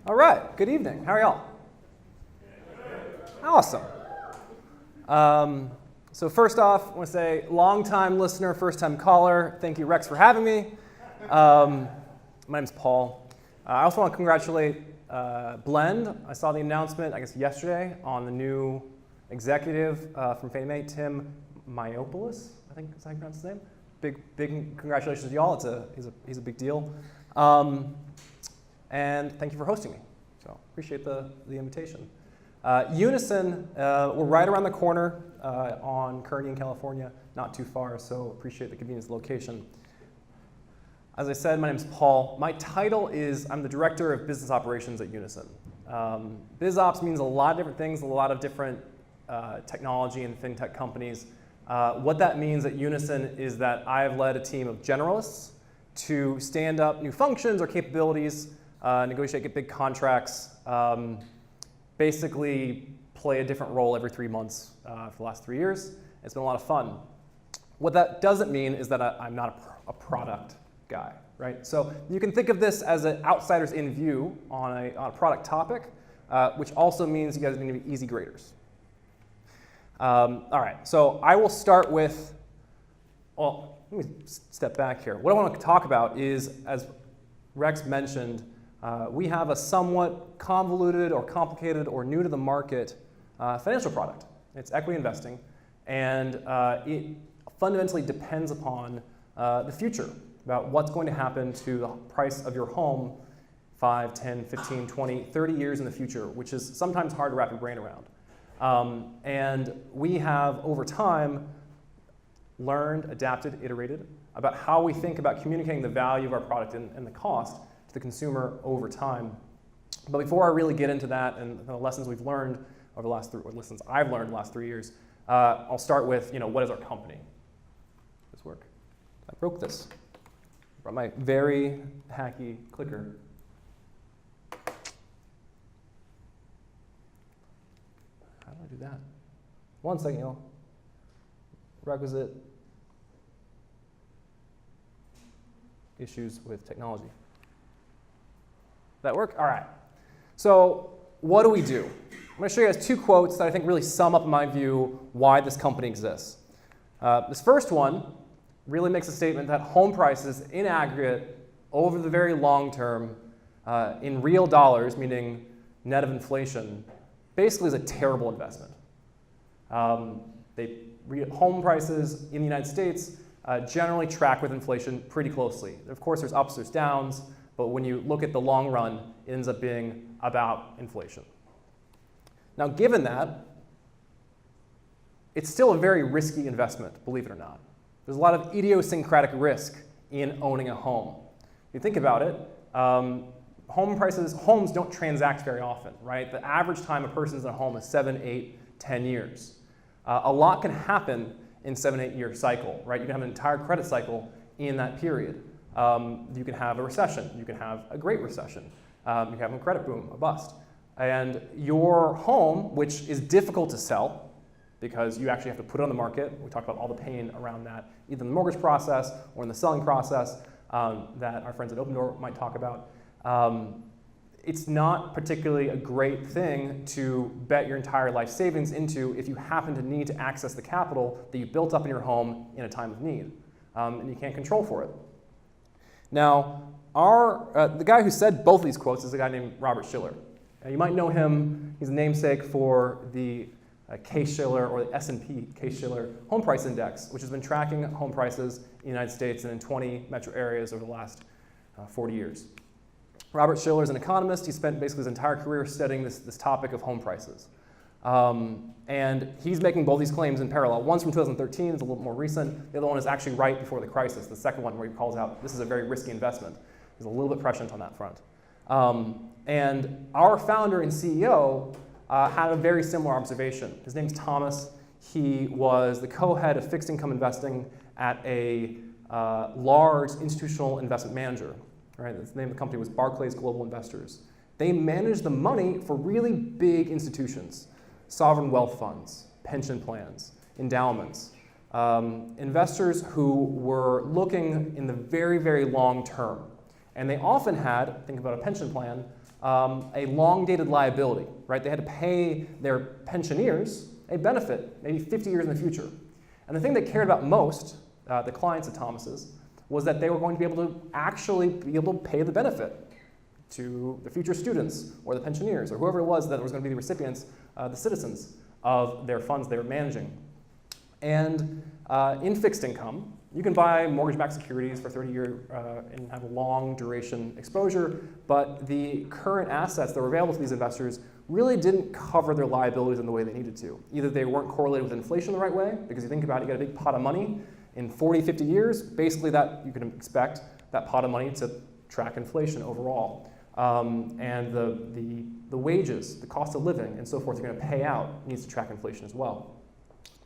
All right, good evening. How are y'all? Awesome. So first off, I want to say long-time listener, first-time caller. Thank you, Rex, for having me. My name's Paul. I also want to congratulate Blend. I saw the announcement, I guess, yesterday on the new executive from Fannie Mae, Tim Myopoulos, I think is how you pronounce his name. Big congratulations to y'all. He's a big deal. And thank you for hosting me. So appreciate the invitation. Unison, we're right around the corner on Kearney in California, not too far, so appreciate the convenience of the location. As I said, my name is Paul. My title is I'm the Director of Business Operations at Unison. BizOps means a lot of different things, a lot of different technology and fintech companies. What that means at Unison is that I have led a team of generalists to stand up new functions or capabilities, negotiate, get big contracts, basically play a different role every 3 months for the last 3 years. It's been a lot of fun. What that doesn't mean is that I'm not a product guy, right? So you can think of this as an outsider's in view on a product topic, which also means you guys need to be easy graders. All right, so I will start with, well, let me step back here. What I want to talk about is, as Rex mentioned, we have a somewhat convoluted or complicated or new to the market financial product. It's equity investing, and it fundamentally depends upon the future, about what's going to happen to the price of your home 5, 10, 15, 20, 30 years in the future, which is sometimes hard to wrap your brain around. And we have, over time, learned, adapted, iterated about how we think about communicating the value of our product and the cost to the consumer over time. But before I really get into that and the lessons we've learned over the last lessons I've learned the last 3 years, I'll start with, what is our company? Does this work? I broke this. I brought my very hacky clicker. How do I do that? 1 second, y'all. Requisite issues with technology. That work? All right. So what do we do? I'm going to show you guys 2 quotes that I think really sum up, in my view, why this company exists. This first one really makes a statement that home prices in aggregate over the very long term in real dollars, meaning net of inflation, basically is a terrible investment. Home prices in the United States generally track with inflation pretty closely. Of course, there's ups, there's downs, but when you look at the long run, it ends up being about inflation. Now, given that, it's still a very risky investment, believe it or not. There's a lot of idiosyncratic risk in owning a home. If you think about it, homes don't transact very often, right? The average time a person's in a home is 7, 8, 10 years. A lot can happen in 7, 8 year cycle, right? You can have an entire credit cycle in that period. You can have a recession. You can have a great recession. You can have a credit boom, a bust. And your home, which is difficult to sell because you actually have to put it on the market. We talked about all the pain around that, either in the mortgage process or in the selling process that our friends at Open Door might talk about. It's not particularly a great thing to bet your entire life savings into if you happen to need to access the capital that you built up in your home in a time of need, and you can't control for it. Now, the guy who said both of these quotes is a guy named Robert Shiller. You might know him. He's a namesake for the Case-Shiller or the S&P Case-Shiller Home Price Index, which has been tracking home prices in the United States and in 20 metro areas over the last 40 years. Robert Shiller is an economist. He spent basically his entire career studying this topic of home prices. And he's making both these claims in parallel. One's from 2013, it's a little more recent. The other one is actually right before the crisis, the second one where he calls out this is a very risky investment. He's a little bit prescient on that front. And our founder and CEO had a very similar observation. His name's Thomas. He was the co-head of fixed income investing at a large institutional investment manager. Right? The name of the company was Barclays Global Investors. They managed the money for really big institutions, sovereign wealth funds, pension plans, endowments, investors who were looking in the very, very long term. And they often had, think about a pension plan, a long-dated liability, right? They had to pay their pensioners a benefit, maybe 50 years in the future. And the thing they cared about most, the clients of Thomas's, was that they were going to be able to actually be able to pay the benefit to the future students or the pensioners or whoever it was that was going to be the recipients, the citizens of their funds they were managing. And in fixed income, you can buy mortgage-backed securities for 30-year and have a long duration exposure, but the current assets that were available to these investors really didn't cover their liabilities in the way they needed to. Either they weren't correlated with inflation the right way, because you think about it, you got a big pot of money. In 40, 50 years, basically that you can expect that pot of money to track inflation overall. And the wages, the cost of living, and so forth you're going to pay out needs to track inflation as well.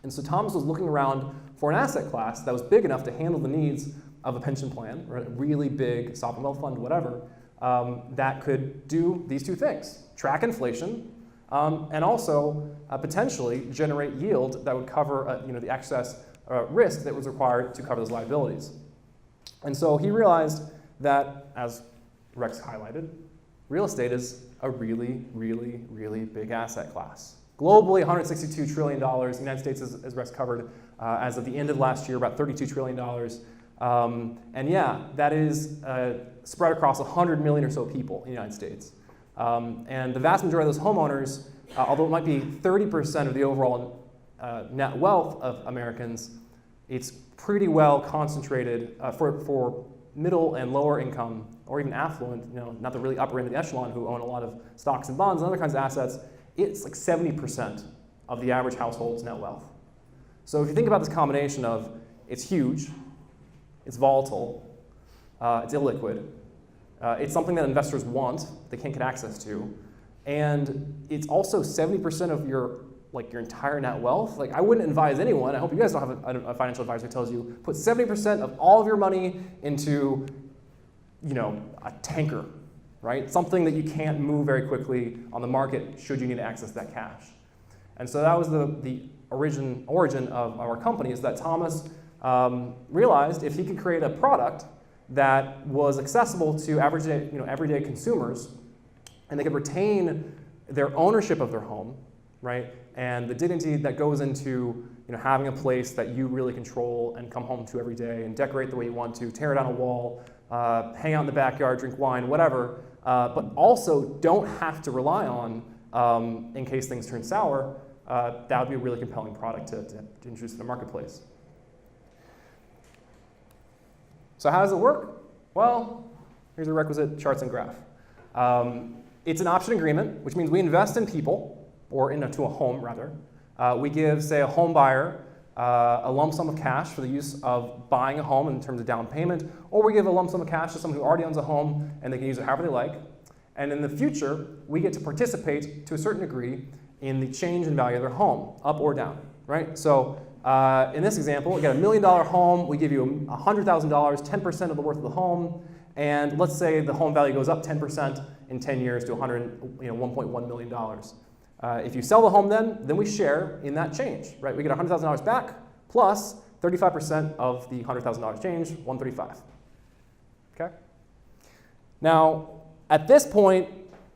And so Thomas was looking around for an asset class that was big enough to handle the needs of a pension plan, or a really big sovereign wealth fund, whatever, that could do these two things: track inflation, and also potentially generate yield that would cover the excess risk that was required to cover those liabilities. And so he realized that, as Rex highlighted, real estate is a really, really, really big asset class. Globally, $162 trillion. The United States, as Rex covered, as of the end of last year, about $32 trillion. And yeah, that is spread across 100 million or so people in the United States. And the vast majority of those homeowners, although it might be 30% of the overall net wealth of Americans, it's pretty well concentrated for middle and lower income, or even affluent, not the really upper end of the echelon who own a lot of stocks and bonds and other kinds of assets. It's like 70% of the average household's net wealth. So if you think about this combination of it's huge, it's volatile, it's illiquid, it's something that investors want, they can't get access to, and it's also 70% of your entire net wealth. Like, I wouldn't advise anyone, I hope you guys don't have a financial advisor who tells you, put 70% of all of your money into, a tanker, right? Something that you can't move very quickly on the market should you need access to that cash. And so that was the origin of our company, is that Thomas realized if he could create a product that was accessible to everyday consumers, and they could retain their ownership of their home, right? And the dignity that goes into having a place that you really control and come home to every day and decorate the way you want to, tear down a wall, hang out in the backyard, drink wine, whatever, but also don't have to rely on in case things turn sour. That would be a really compelling product to introduce to the marketplace. So how does it work? Well, here's a requisite charts and graph. It's an option agreement, which means we invest in people, or into a home, rather. We give, say, a home buyer a lump sum of cash for the use of buying a home in terms of down payment, or we give a lump sum of cash to someone who already owns a home and they can use it however they like. And in the future, we get to participate to a certain degree in the change in value of their home, up or down, right? So in this example, we got $1 million home, we give you $100,000, 10% of the worth of the home, and let's say the home value goes up 10% in 10 years to $1.1 million. If you sell the home then we share in that change, right? We get $100,000 back plus 35% of the $100,000 change, $135,000. Okay? Now, at this point,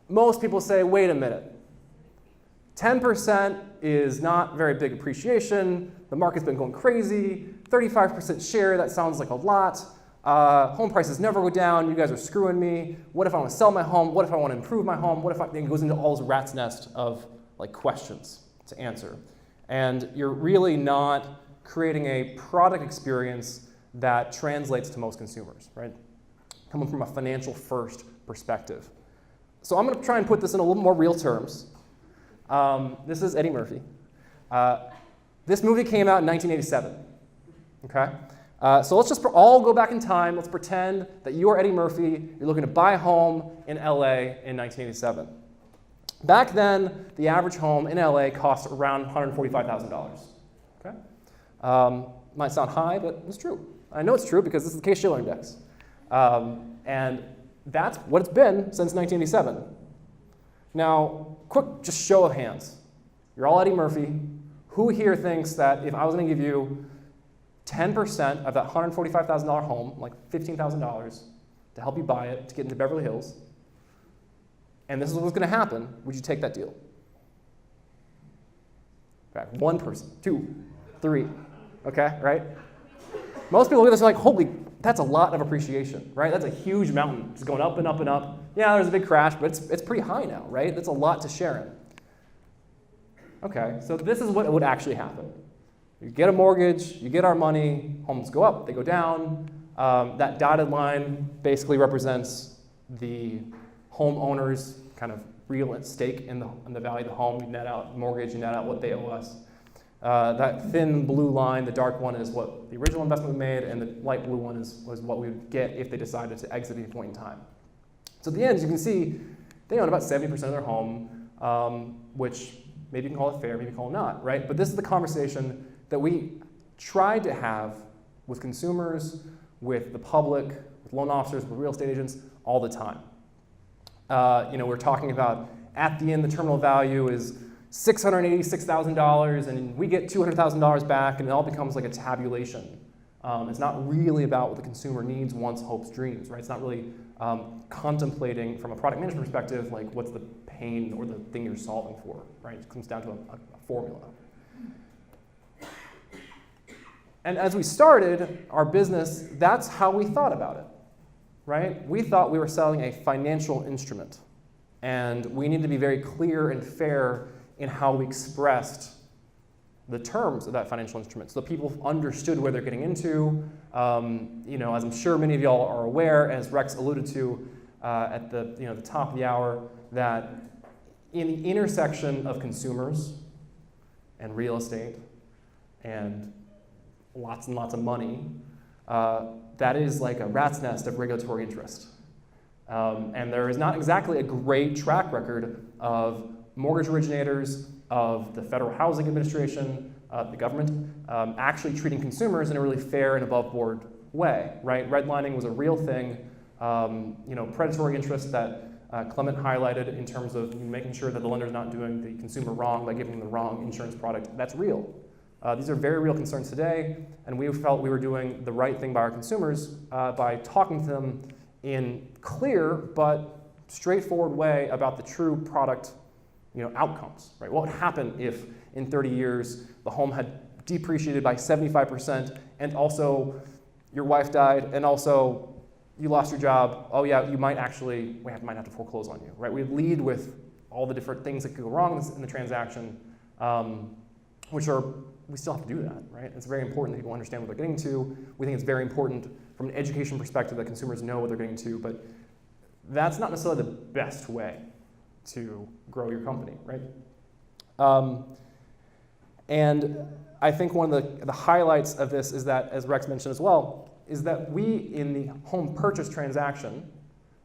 most people say, wait a minute. 10% is not very big appreciation. The market's been going crazy. 35% share, that sounds like a lot. Home prices never go down. You guys are screwing me. What if I want to sell my home? What if I want to improve my home? What if it goes into all this rat's nest of questions to answer. And you're really not creating a product experience that translates to most consumers, right? Coming from a financial first perspective. So I'm going to try and put this in a little more real terms. This is Eddie Murphy. This movie came out in 1987, okay? So let's just all go back in time. Let's pretend that you are Eddie Murphy. You're looking to buy a home in LA in 1987. Back then, the average home in LA cost around $145,000. Okay? Might sound high, but it's true. I know it's true because this is the Case-Shiller Index. And that's what it's been since 1987. Now, quick just show of hands. You're all Eddie Murphy. Who here thinks that if I was going to give you 10% of that $145,000 home, like $15,000, to help you buy it, to get into Beverly Hills, and this is what's going to happen, would you take that deal? Okay, one person, 2, 3, okay, right? Most people look at this and like, holy, that's a lot of appreciation, right? That's a huge mountain, just going up and up and up. Yeah, there's a big crash, but it's pretty high now, right? That's a lot to share in. Okay, so this is what would actually happen. You get a mortgage, you get our money, homes go up, they go down. That dotted line basically represents the homeowner's kind of real stake in the value of the home. You net out mortgage, you net out what they owe us. That thin blue line, the dark one, is what the original investment we made, and the light blue one was what we would get if they decided to exit at any point in time. So at the end, as you can see, they own about 70% of their home, which maybe you can call it fair, maybe you can call it not, right? But this is the conversation that we tried to have with consumers, with the public, with loan officers, with real estate agents all the time. We're talking about at the end the terminal value is $686,000 and we get $200,000 back, and it all becomes like a tabulation. It's not really about what the consumer needs, wants, hopes, dreams, right? It's not really contemplating from a product management perspective, like what's the pain or the thing you're solving for, right? It comes down to a formula. And as we started our business, that's how we thought about it, right? We thought we were selling a financial instrument, and we needed to be very clear and fair in how we expressed the terms of that financial instrument, so that people understood where they're getting into. As I'm sure many of y'all are aware, as Rex alluded to at the top of the hour, that in the intersection of consumers and real estate and lots and lots of money, that is like a rat's nest of regulatory interest. And there is not exactly a great track record of mortgage originators, of the Federal Housing Administration, the government, actually treating consumers in a really fair and above board way, right? Redlining was a real thing. Predatory interest that Clement highlighted in terms of making sure that the lender's not doing the consumer wrong by giving them the wrong insurance product, that's real. These are very real concerns today, and we felt we were doing the right thing by our consumers by talking to them in clear but straightforward way about the true product outcomes, right? What would happen if in 30 years the home had depreciated by 75% and also your wife died and also you lost your job? Oh yeah, we might have to foreclose on you, right? We'd lead with all the different things that could go wrong in the transaction, we still have to do that, right? It's very important that people understand what they're getting to. We think it's very important from an education perspective that consumers know what they're getting to, but that's not necessarily the best way to grow your company, right? And I think one of the highlights of this is that, as Rex mentioned as well, is that we, in the home purchase transaction,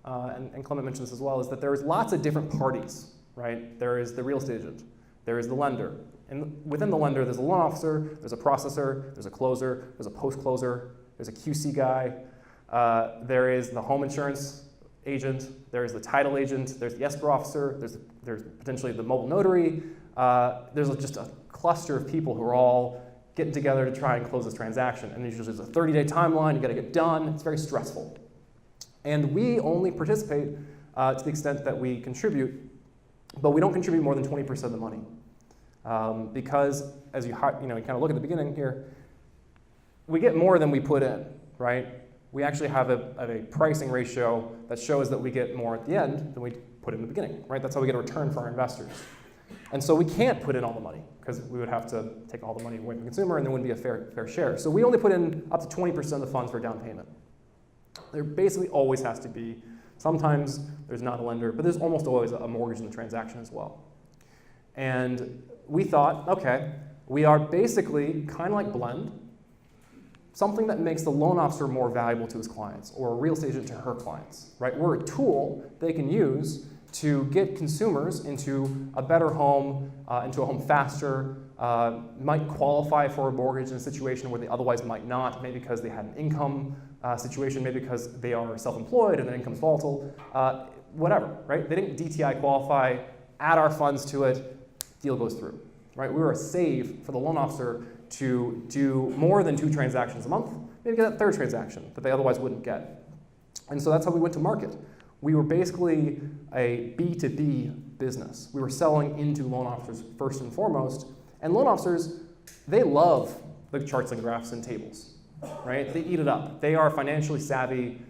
and Clement mentioned this as well, is that there is lots of different parties, right? There is the real estate agent, there is the lender, and within the lender, there's a loan officer, there's a processor, there's a closer, there's a post-closer, there's a QC guy, there is the home insurance agent, there's the title agent, there's the escrow officer, there's potentially the mobile notary. There's just a cluster of people who are all getting together to try and close this transaction. And usually there's a 30-day timeline, you gotta get done, it's very stressful. And we only participate to the extent that we contribute, but we don't contribute more than 20% of the money. Because as you kind of look at the beginning here, we get more than we put in, right? We actually have a pricing ratio that shows that we get more at the end than we put in the beginning, right? That's how we get a return for our investors. And so we can't put in all the money because we would have to take all the money away from the consumer and there wouldn't be a fair share. So we only put in up to 20% of the funds for down payment. There basically always has to be, sometimes there's not a lender, but there's almost always a mortgage in the transaction as well. And we thought, okay, we are basically kind of like Blend, something that makes the loan officer more valuable to his clients or a real estate agent to her clients, right? We're a tool they can use to get consumers into a better home, into a home faster, might qualify for a mortgage in a situation where they otherwise might not, maybe because they had an income situation, maybe because they are self-employed and their income's volatile, whatever, right? They didn't DTI qualify, add our funds to it, deal goes through, right? We were a save for the loan officer to do more than 2 transactions a month, maybe get that 3rd transaction that they otherwise wouldn't get. And so that's how we went to market. We were basically a B2B business. We were selling into loan officers first and foremost, and loan officers, they love the charts and graphs and tables, right? They eat it up. They are financially savvy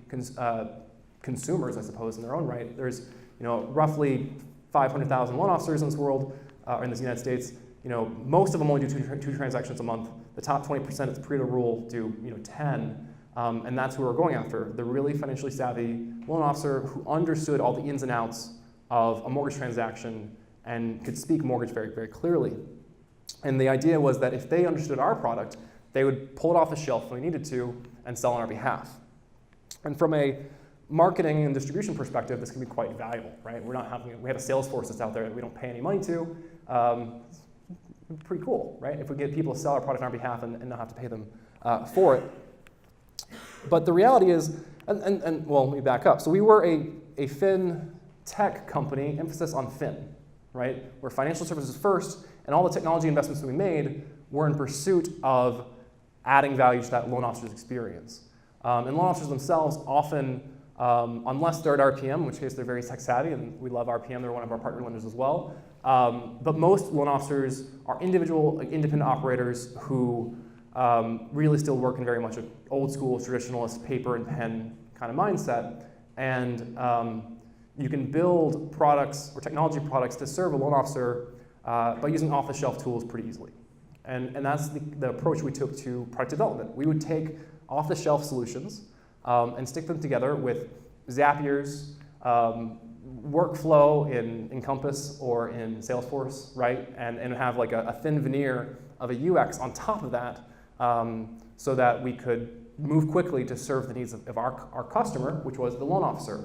consumers, I suppose, in their own right. There's, roughly 500,000 loan officers in this world, or in the United States. Most of them only do two transactions a month. The top 20%, it's Pareto rule, do 10, and that's who we're going after. The really financially savvy loan officer who understood all the ins and outs of a mortgage transaction and could speak mortgage very, very clearly. And the idea was that if they understood our product, they would pull it off the shelf when we needed to and sell on our behalf. And from a marketing and distribution perspective, this can be quite valuable, right? We have a sales force that's out there that we don't pay any money to. It's pretty cool, right? If we get people to sell our product on our behalf and not have to pay them for it. But the reality is, well, let me back up. So we were a fin tech company, emphasis on fin, right? We're financial services first, and all the technology investments that we made were in pursuit of adding value to that loan officer's experience. And loan officers themselves often, unless they're at RPM, in which case they're very tech savvy, and we love RPM, they're one of our partner lenders as well. But most loan officers are individual, independent operators who really still work in very much an old school, traditionalist, paper and pen kind of mindset. And you can build products or technology products to serve a loan officer by using off-the-shelf tools pretty easily. And that's the approach we took to product development. We would take off-the-shelf solutions and stick them together with Zapier's workflow in Encompass or in Salesforce, right? And have like a thin veneer of a UX on top of that so that we could move quickly to serve the needs of our customer, which was the loan officer.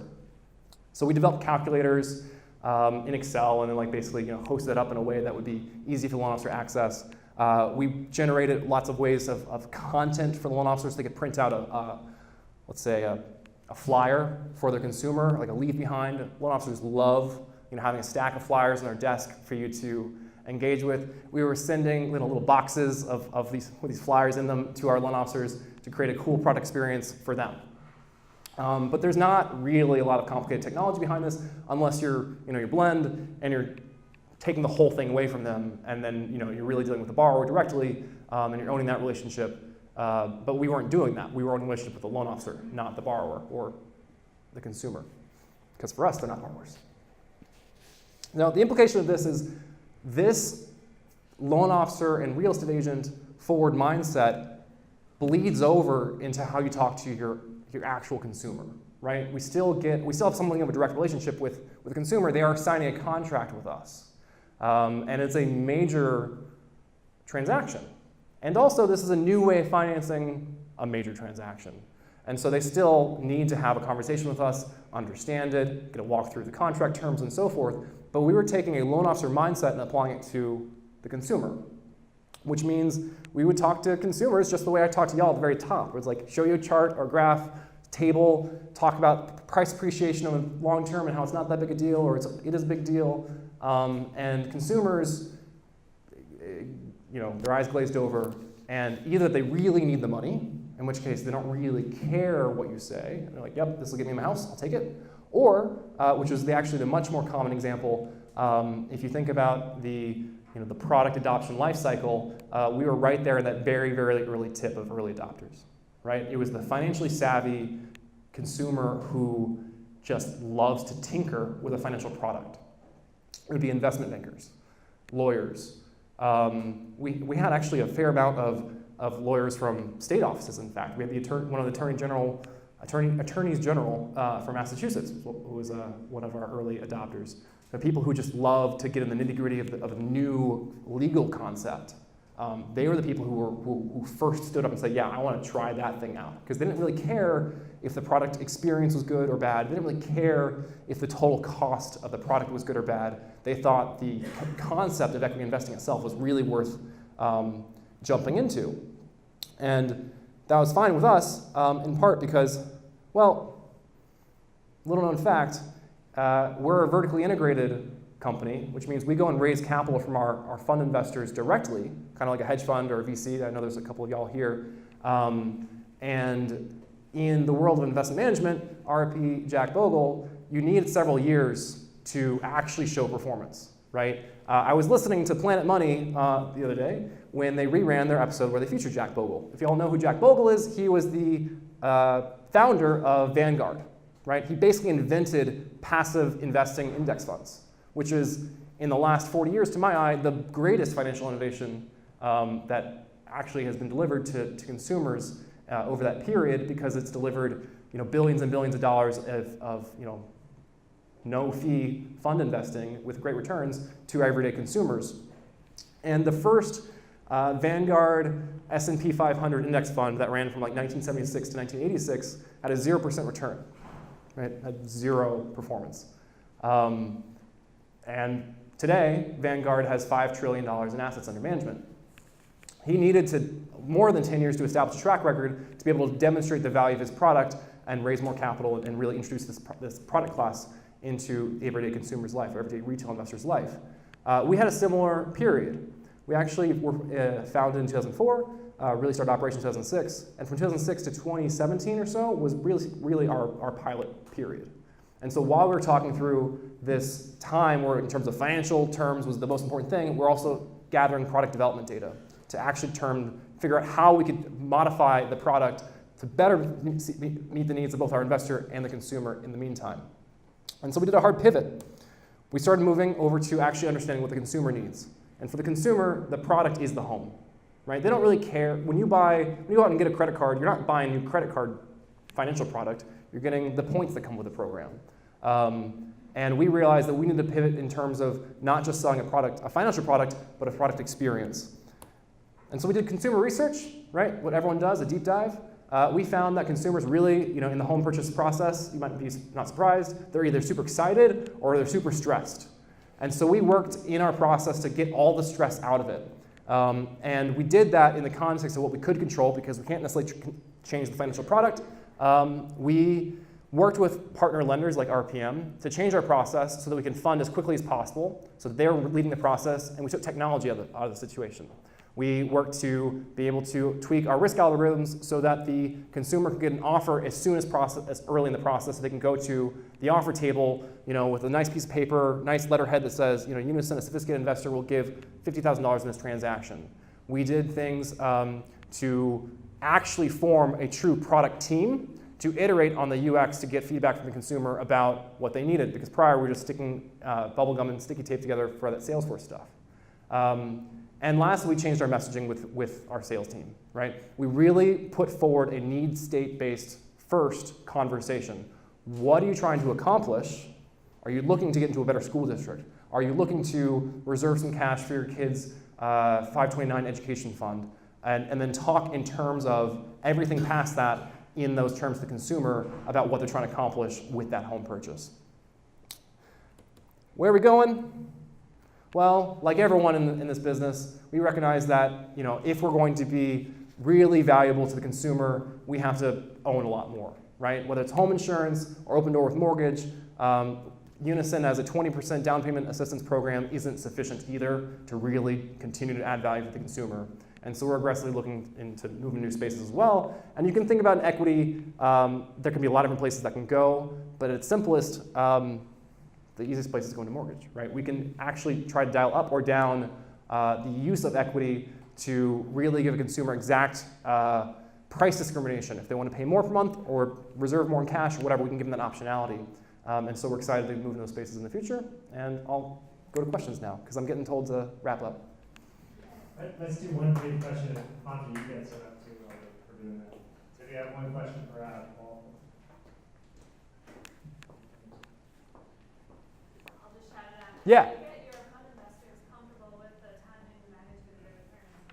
So we developed calculators in Excel and then basically hosted it up in a way that would be easy for the loan officer to access. We generated lots of ways of content for the loan officers. They could print out let's say a flyer for their consumer, like a leave behind. Loan officers love having a stack of flyers on their desk for you to engage with. We were sending little boxes with these flyers in them to our loan officers to create a cool product experience for them. But there's not really a lot of complicated technology behind this unless you're Blend and you're taking the whole thing away from them, and then you're really dealing with the borrower directly and you're owning that relationship. But we weren't doing that. We were owning a relationship with the loan officer, not the borrower or the consumer, because for us, they're not borrowers. Now, the implication of this is this loan officer and real estate agent forward mindset bleeds over into how you talk to your actual consumer, right? We still have something of a direct relationship with the consumer. They are signing a contract with us. And it's a major transaction. And also, this is a new way of financing a major transaction. And so they still need to have a conversation with us, understand it, get a walk through the contract terms and so forth. But we were taking a loan officer mindset and applying it to the consumer, which means we would talk to consumers just the way I talked to y'all at the very top. Where it's like, show you a chart or graph, table, talk about price appreciation over the long term and how it's not that big a deal, or it is a big deal. And consumers, their eyes glazed over, and either they really need the money, in which case they don't really care what you say, and they're like, yep, this will get me my house, I'll take it. Or, which is actually the much more common example, if you think about the product adoption life cycle, we were right there in that very, very early tip of early adopters, right? It was the financially savvy consumer who just loves to tinker with a financial product. It would be investment bankers, lawyers. We had actually a fair amount of lawyers from state offices, in fact. We had one of the attorneys general from Massachusetts, who was one of our early adopters. The people who just love to get in the nitty-gritty of a new legal concept. They were the people who first stood up and said, yeah, I want to try that thing out. Because they didn't really care if the product experience was good or bad. They didn't really care if the total cost of the product was good or bad. They thought the concept of equity investing itself was really worth jumping into. And that was fine with us, in part because, well, little known fact, we're a vertically integrated company, which means we go and raise capital from our fund investors directly, kind of like a hedge fund or a VC. I know there's a couple of y'all here. And in the world of investment management, RP Jack Bogle you need several years to actually show performance, right? I was listening to Planet Money the other day when they reran their episode where they featured Jack Bogle. If you all know who Jack Bogle is, he was the founder of Vanguard, right? He basically invented passive investing index funds, which is, in the last 40 years, to my eye, the greatest financial innovation that actually has been delivered to consumers over that period, because it's delivered billions and billions of dollars of no-fee fund investing with great returns to everyday consumers. And the first Vanguard S&P 500 index fund that ran from like 1976 to 1986 had a 0% return, right? Had zero performance. And today, Vanguard has $5 trillion in assets under management. He needed more than 10 years to establish a track record to be able to demonstrate the value of his product and raise more capital and really introduce this product class into the everyday consumer's life, or everyday retail investor's life. We had a similar period. We actually were founded in 2004, really started operations in 2006, and from 2006 to 2017 or so was really our pilot period. And so while we were talking through this time where in terms of financial terms was the most important thing, we're also gathering product development data to actually figure out how we could modify the product to better meet the needs of both our investor and the consumer in the meantime. And so we did a hard pivot. We started moving over to actually understanding what the consumer needs. And for the consumer, the product is the home, right? They don't really care. When you go out and get a credit card, you're not buying a new credit card financial product. You're getting the points that come with the program. And we realized that we need to pivot in terms of not just selling a financial product, but a product experience. And so we did consumer research, right? What everyone does, a deep dive. We found that consumers really, in the home purchase process, you might be not surprised, they're either super excited or they're super stressed. And so we worked in our process to get all the stress out of it. And we did that in the context of what we could control, because we can't necessarily change the financial product. We worked with partner lenders like RPM to change our process so that we can fund as quickly as possible, so that they're leading the process, and we took technology out of the situation. We worked to be able to tweak our risk algorithms so that the consumer can get an offer as early in the process, so they can go to the offer table, with a nice piece of paper, nice letterhead that says, Unison, a sophisticated investor, will give $50,000 in this transaction. We did things to actually form a true product team to iterate on the UX to get feedback from the consumer about what they needed, because prior we were just sticking bubble gum and sticky tape together for that Salesforce stuff. And lastly, we changed our messaging with our sales team, right? We really put forward a need state-based first conversation. What are you trying to accomplish? Are you looking to get into a better school district? Are you looking to reserve some cash for your kids' 529 education fund? And then talk in terms of everything past that in those terms to the consumer about what they're trying to accomplish with that home purchase. Where are we going? Well, like everyone in this business, we recognize that if we're going to be really valuable to the consumer, we have to own a lot more, right? Whether it's home insurance or open door with mortgage, Unison as a 20% down payment assistance program isn't sufficient either to really continue to add value to the consumer. And so we're aggressively looking into moving new spaces as well. And you can think about an equity. There can be a lot of different places that can go, but at its simplest, the easiest place is going to mortgage, right? We can actually try to dial up or down the use of equity to really give a consumer exact price discrimination. If they want to pay more per month or reserve more in cash or whatever, we can give them that optionality. And so we're excited to move in those spaces in the future. And I'll go to questions now, because I'm getting told to wrap up. Let's do one big question. Monty, you get set up too for doing that. So if you have one question per Paul. I'll just shout it out. Yeah. How do you get your fund investors comfortable with the timing and management of their returns?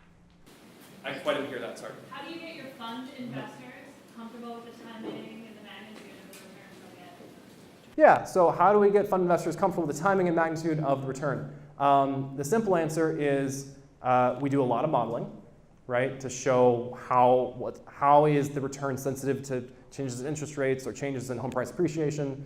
I quite didn't hear that, sorry. How do you get your fund investors comfortable with the timing and the magnitude of the returns they'll get? Yeah, so how do we get fund investors comfortable with the timing and magnitude of the return? The simple answer is we do a lot of modeling, right, to show how is the return sensitive to changes in interest rates or changes in home price appreciation.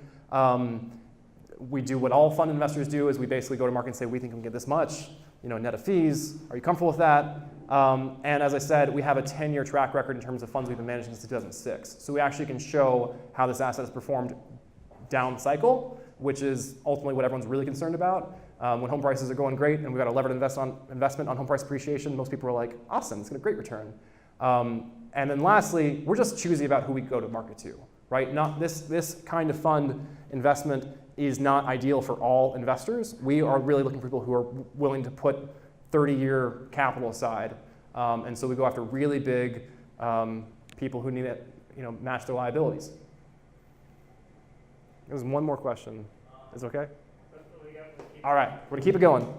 We do what all fund investors do, is we basically go to market and say, we think we can get this much, net of fees. Are you comfortable with that? And as I said, we have a 10-year track record in terms of funds we've been managing since 2006. So we actually can show how this asset has performed down cycle, which is ultimately what everyone's really concerned about. When home prices are going great and we've got a levered investment on home price appreciation, most people are like, awesome, it's got a great return. And then lastly, we're just choosy about who we go to market to, right? Not this kind of fund investment is not ideal for all investors. We are really looking for people who are willing to put 30-year capital aside. And so we go after really big people who need it, match their liabilities. There's one more question. Is it okay? All right, we're gonna keep it going.